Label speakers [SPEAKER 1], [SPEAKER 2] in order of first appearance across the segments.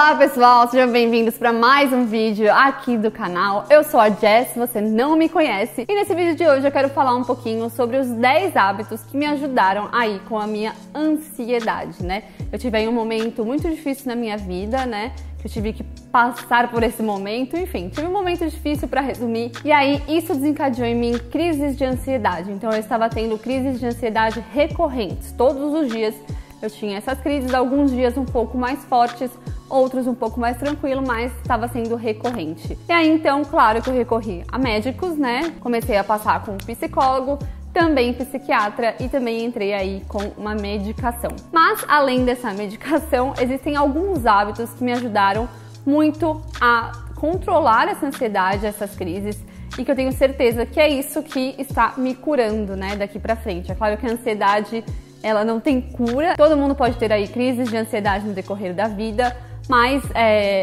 [SPEAKER 1] Olá pessoal, sejam bem-vindos para mais um vídeo aqui do canal. Eu sou a Jess, se você não me conhece, e nesse vídeo de hoje eu quero falar um pouquinho sobre os 10 hábitos que me ajudaram aí com a minha ansiedade, né? Eu tive aí um momento muito difícil na minha vida, né? Eu tive que passar por esse momento, enfim, tive um momento difícil para resumir, e aí isso desencadeou em mim crises de ansiedade. Então eu estava tendo crises de ansiedade recorrentes, todos os dias eu tinha essas crises, alguns dias um pouco mais fortes, outros um pouco mais tranquilo, mas estava sendo recorrente. E aí então, claro que eu recorri a médicos, né? Comecei a passar com um psicólogo, também psiquiatra, e também entrei aí com uma medicação. Mas além dessa medicação, existem alguns hábitos que me ajudaram muito a controlar essa ansiedade, essas crises, e que eu tenho certeza que é isso que está me curando, né, daqui pra frente. É claro que a ansiedade, ela não tem cura, todo mundo pode ter aí crises de ansiedade no decorrer da vida, mas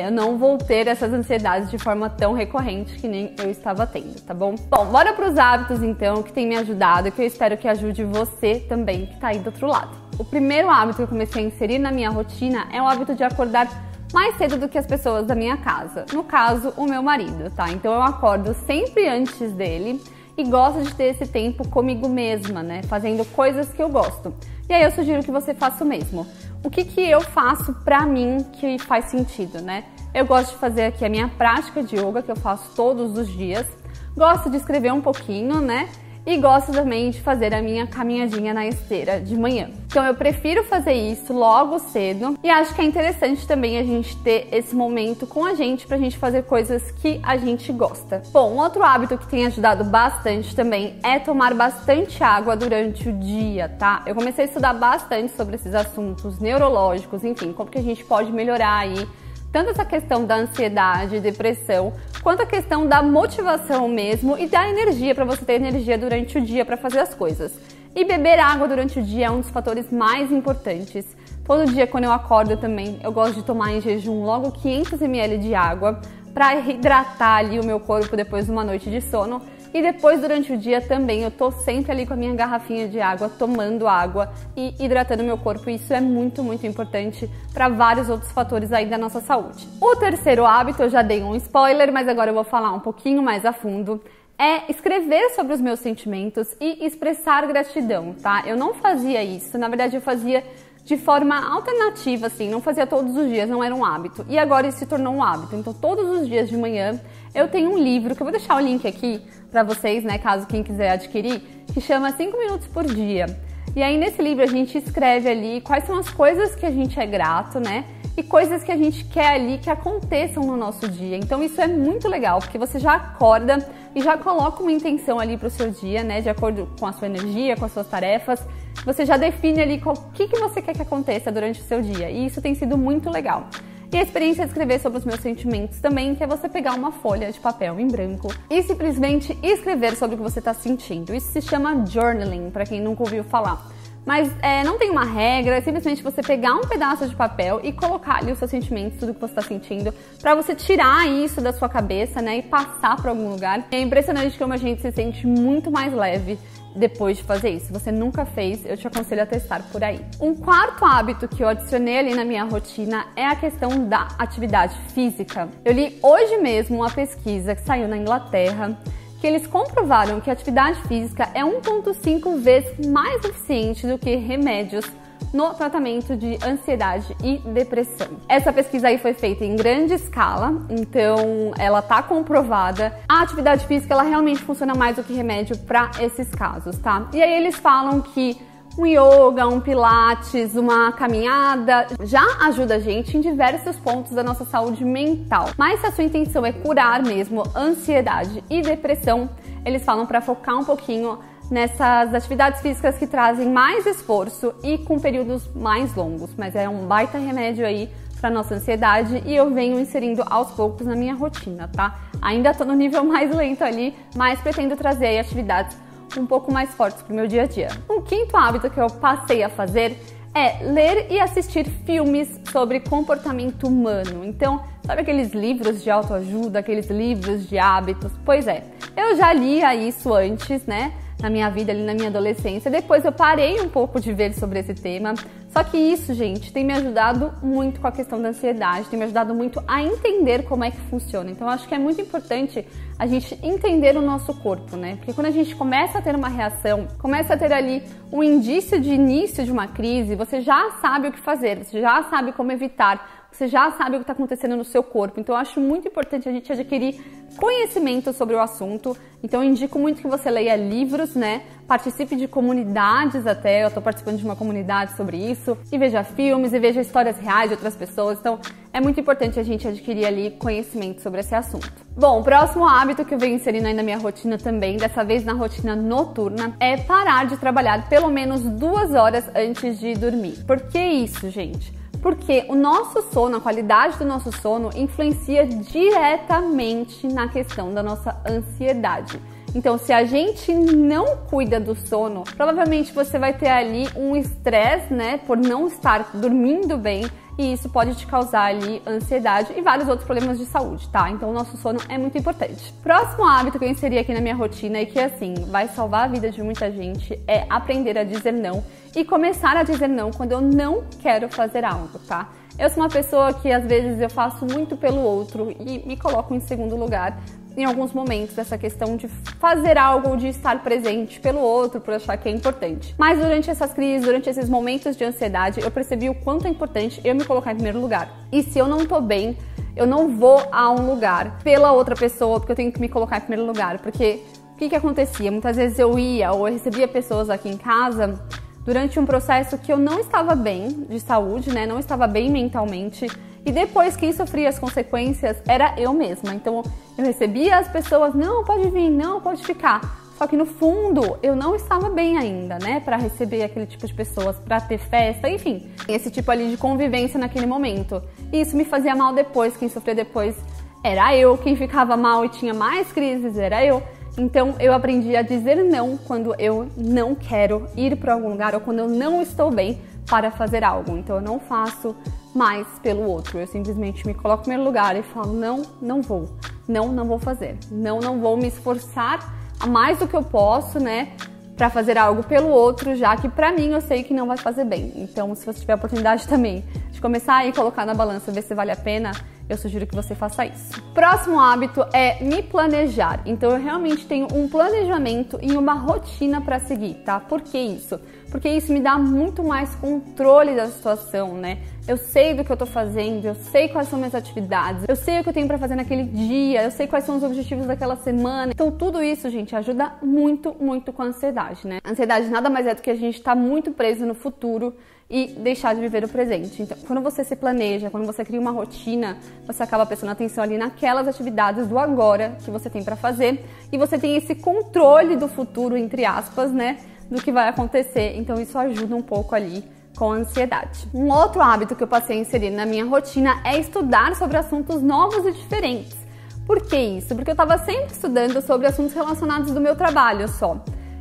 [SPEAKER 1] eu não vou ter essas ansiedades de forma tão recorrente que nem eu estava tendo, tá bom? Bom, bora para os hábitos então que tem me ajudado e que eu espero que ajude você também que tá aí do outro lado. O primeiro hábito que eu comecei a inserir na minha rotina é o hábito de acordar mais cedo do que as pessoas da minha casa. No caso, o meu marido, tá? Então eu acordo sempre antes dele e gosto de ter esse tempo comigo mesma, né? Fazendo coisas que eu gosto. E aí eu sugiro que você faça o mesmo. O que eu faço pra mim que faz sentido, né? Eu gosto de fazer aqui a minha prática de yoga, que eu faço todos os dias. Gosto de escrever um pouquinho, né? E gosto também de fazer a minha caminhadinha na esteira de manhã. Então eu prefiro fazer isso logo cedo e acho que é interessante também a gente ter esse momento com a gente pra gente fazer coisas que a gente gosta. Bom, um outro hábito que tem ajudado bastante também é tomar bastante água durante o dia, tá? Eu comecei a estudar bastante sobre esses assuntos neurológicos, enfim, como que a gente pode melhorar aí tanto essa questão da ansiedade, depressão, quanto a questão da motivação mesmo e da energia, para você ter energia durante o dia para fazer as coisas. E beber água durante o dia é um dos fatores mais importantes. Todo dia quando eu acordo também, eu gosto de tomar em jejum logo 500 ml de água para hidratar ali o meu corpo depois de uma noite de sono. E depois, durante o dia também, eu tô sempre ali com a minha garrafinha de água, tomando água e hidratando meu corpo. E isso é muito, muito importante para vários outros fatores aí da nossa saúde. O terceiro hábito, eu já dei um spoiler, mas agora eu vou falar um pouquinho mais a fundo, é escrever sobre os meus sentimentos e expressar gratidão, tá? Eu não fazia isso, na verdade eu fazia de forma alternativa, assim, não fazia todos os dias, não era um hábito. E agora isso se tornou um hábito. Então todos os dias de manhã eu tenho um livro, que eu vou deixar o link aqui pra vocês, né, caso quem quiser adquirir, que chama 5 minutos por dia. E aí nesse livro a gente escreve ali quais são as coisas que a gente é grato, né, e coisas que a gente quer ali que aconteçam no nosso dia. Então isso é muito legal, porque você já acorda e já coloca uma intenção ali pro seu dia, né, de acordo com a sua energia, com as suas tarefas. Você já define ali o que você quer que aconteça durante o seu dia. E isso tem sido muito legal. E a experiência de escrever sobre os meus sentimentos também, que é você pegar uma folha de papel em branco e simplesmente escrever sobre o que você está sentindo. Isso se chama journaling, para quem nunca ouviu falar. Mas não tem uma regra, é simplesmente você pegar um pedaço de papel e colocar ali os seus sentimentos, tudo que você está sentindo, para você tirar isso da sua cabeça, né, e passar para algum lugar. É impressionante como a gente se sente muito mais leve depois de fazer isso. Se você nunca fez, eu te aconselho a testar por aí. Um quarto hábito que eu adicionei ali na minha rotina é a questão da atividade física. Eu li hoje mesmo uma pesquisa que saiu na Inglaterra, que eles comprovaram que a atividade física é 1,5 vezes mais eficiente do que remédios no tratamento de ansiedade e depressão. Essa pesquisa aí foi feita em grande escala, então ela tá comprovada. A atividade física, ela realmente funciona mais do que remédio para esses casos, tá? E aí eles falam que um yoga, um pilates, uma caminhada já ajuda a gente em diversos pontos da nossa saúde mental. Mas se a sua intenção é curar mesmo ansiedade e depressão, eles falam para focar um pouquinho nessas atividades físicas que trazem mais esforço e com períodos mais longos. Mas é um baita remédio aí para nossa ansiedade e eu venho inserindo aos poucos na minha rotina, tá? Ainda tô no nível mais lento ali, mas pretendo trazer aí atividades um pouco mais fortes pro meu dia a dia. Um quinto hábito que eu passei a fazer é ler e assistir filmes sobre comportamento humano. Então, sabe aqueles livros de autoajuda, aqueles livros de hábitos? Pois é, eu já lia isso antes, né? na minha vida, ali na minha adolescência. Depois eu parei um pouco de ver sobre esse tema. Só que isso, gente, tem me ajudado muito com a questão da ansiedade, tem me ajudado muito a entender como é que funciona. Então, eu acho que é muito importante a gente entender o nosso corpo, né? Porque quando a gente começa a ter uma reação, começa a ter ali um indício de início de uma crise, você já sabe o que fazer, você já sabe como evitar, você já sabe o que está acontecendo no seu corpo. Então, eu acho muito importante a gente adquirir conhecimento sobre o assunto. Então, eu indico muito que você leia livros, né? Participe de comunidades até. Eu estou participando de uma comunidade sobre isso. E veja filmes, e veja histórias reais de outras pessoas. Então, é muito importante a gente adquirir ali conhecimento sobre esse assunto. Bom, o próximo hábito que eu venho inserindo aí na minha rotina também, dessa vez na rotina noturna, é parar de trabalhar pelo menos 2 horas antes de dormir. Por que isso, gente? Porque o nosso sono, a qualidade do nosso sono, influencia diretamente na questão da nossa ansiedade. Então, se a gente não cuida do sono, provavelmente você vai ter ali um estresse, né, por não estar dormindo bem, e isso pode te causar ali ansiedade e vários outros problemas de saúde, tá? Então, o nosso sono é muito importante. Próximo hábito que eu inseri aqui na minha rotina e que, assim, vai salvar a vida de muita gente é aprender a dizer não e começar a dizer não quando eu não quero fazer algo, tá? Eu sou uma pessoa que, às vezes, eu faço muito pelo outro e me coloco em segundo lugar em alguns momentos dessa questão de fazer algo ou de estar presente pelo outro, por achar que é importante. Mas durante essas crises, durante esses momentos de ansiedade, eu percebi o quanto é importante eu me colocar em primeiro lugar. E se eu não tô bem, eu não vou a um lugar pela outra pessoa, porque eu tenho que me colocar em primeiro lugar. Porque o que acontecia? Muitas vezes eu ia ou eu recebia pessoas aqui em casa durante um processo que eu não estava bem de saúde, né? Não estava bem mentalmente. E depois quem sofria as consequências era eu mesma. Então eu recebia as pessoas, não, pode vir, não, pode ficar. Só que no fundo eu não estava bem ainda, né? Para receber aquele tipo de pessoas, para ter festa, enfim. Esse tipo ali de convivência naquele momento. E isso me fazia mal depois, quem sofria depois era eu. Quem ficava mal e tinha mais crises era eu. Então eu aprendi a dizer não quando eu não quero ir para algum lugar ou quando eu não estou bem para fazer algo. Então eu não faço mais pelo outro. Eu simplesmente me coloco no primeiro lugar e falo, não, não vou. Não, não vou fazer. Não, não vou me esforçar a mais do que eu posso, né? Pra fazer algo pelo outro, já que pra mim eu sei que não vai fazer bem. Então, se você tiver a oportunidade também de começar a colocar na balança, ver se vale a pena, eu sugiro que você faça isso. Próximo hábito é me planejar. Então, eu realmente tenho um planejamento e uma rotina pra seguir, tá? Por que isso? Porque isso me dá muito mais controle da situação, né? Eu sei do que eu tô fazendo, eu sei quais são minhas atividades, eu sei o que eu tenho pra fazer naquele dia, eu sei quais são os objetivos daquela semana. Então tudo isso, gente, ajuda muito, muito com a ansiedade, né? A ansiedade nada mais é do que a gente tá muito preso no futuro e deixar de viver o presente. Então, quando você se planeja, quando você cria uma rotina, você acaba prestando atenção ali naquelas atividades do agora que você tem pra fazer e você tem esse controle do futuro, entre aspas, né? Do que vai acontecer. Então isso ajuda um pouco ali com a ansiedade. Um outro hábito que eu passei a inserir na minha rotina é estudar sobre assuntos novos e diferentes. Por que isso? Porque eu estava sempre estudando sobre assuntos relacionados do meu trabalho só.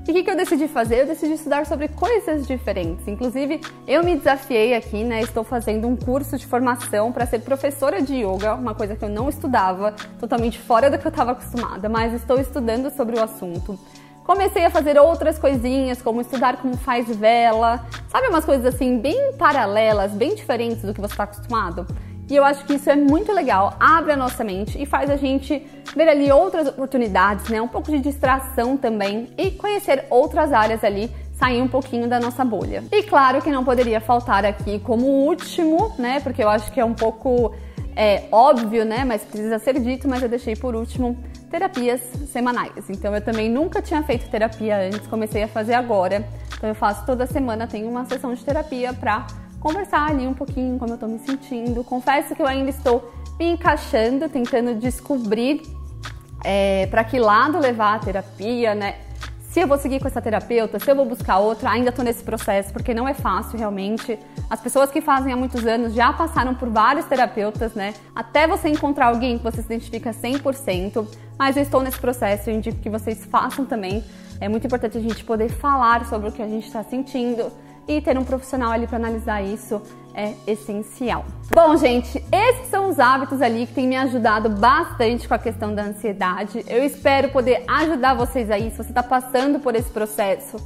[SPEAKER 1] E o que eu decidi fazer? Eu decidi estudar sobre coisas diferentes. Inclusive, eu me desafiei aqui, né? Estou fazendo um curso de formação para ser professora de yoga, uma coisa que eu não estudava, totalmente fora do que eu estava acostumada, mas estou estudando sobre o assunto. Comecei a fazer outras coisinhas, como estudar como faz vela, sabe, umas coisas assim bem paralelas, bem diferentes do que você está acostumado. E eu acho que isso é muito legal, abre a nossa mente e faz a gente ver ali outras oportunidades, né? Um pouco de distração também e conhecer outras áreas ali, sair um pouquinho da nossa bolha. E claro que não poderia faltar aqui como último, né? Porque eu acho que é um pouco óbvio, né? Mas precisa ser dito, mas eu deixei por último, terapias semanais. Então eu também nunca tinha feito terapia antes, comecei a fazer agora. Então eu faço toda semana, tenho uma sessão de terapia pra conversar ali um pouquinho como eu tô me sentindo. Confesso que eu ainda estou me encaixando, tentando descobrir pra que lado levar a terapia, né? Se eu vou seguir com essa terapeuta, se eu vou buscar outra, ainda tô nesse processo, porque não é fácil realmente. As pessoas que fazem há muitos anos já passaram por vários terapeutas, né? Até você encontrar alguém que você se identifica 100%, mas eu estou nesse processo, eu indico que vocês façam também. É muito importante a gente poder falar sobre o que a gente está sentindo e ter um profissional ali para analisar isso é essencial. Bom, gente, esses são os hábitos ali que têm me ajudado bastante com a questão da ansiedade. Eu espero poder ajudar vocês aí, se você está passando por esse processo.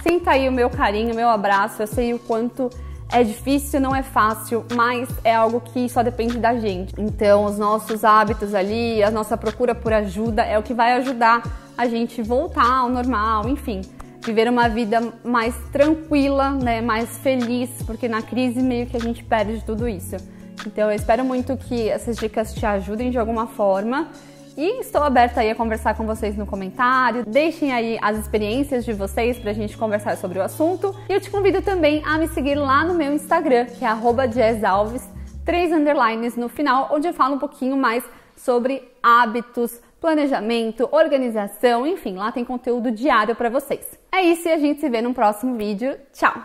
[SPEAKER 1] Sinta aí o meu carinho, o meu abraço. Eu sei o quanto é difícil, não é fácil, mas é algo que só depende da gente. Então, os nossos hábitos ali, a nossa procura por ajuda é o que vai ajudar a gente voltar ao normal, enfim, viver uma vida mais tranquila, né, mais feliz, porque na crise meio que a gente perde tudo isso. Então, eu espero muito que essas dicas te ajudem de alguma forma. E estou aberta aí a conversar com vocês no comentário. Deixem aí as experiências de vocês pra gente conversar sobre o assunto. E eu te convido também a me seguir lá no meu Instagram, que é @jessalves, 3 underlines no final, onde eu falo um pouquinho mais sobre hábitos, planejamento, organização, enfim, lá tem conteúdo diário pra vocês. É isso e a gente se vê no próximo vídeo. Tchau!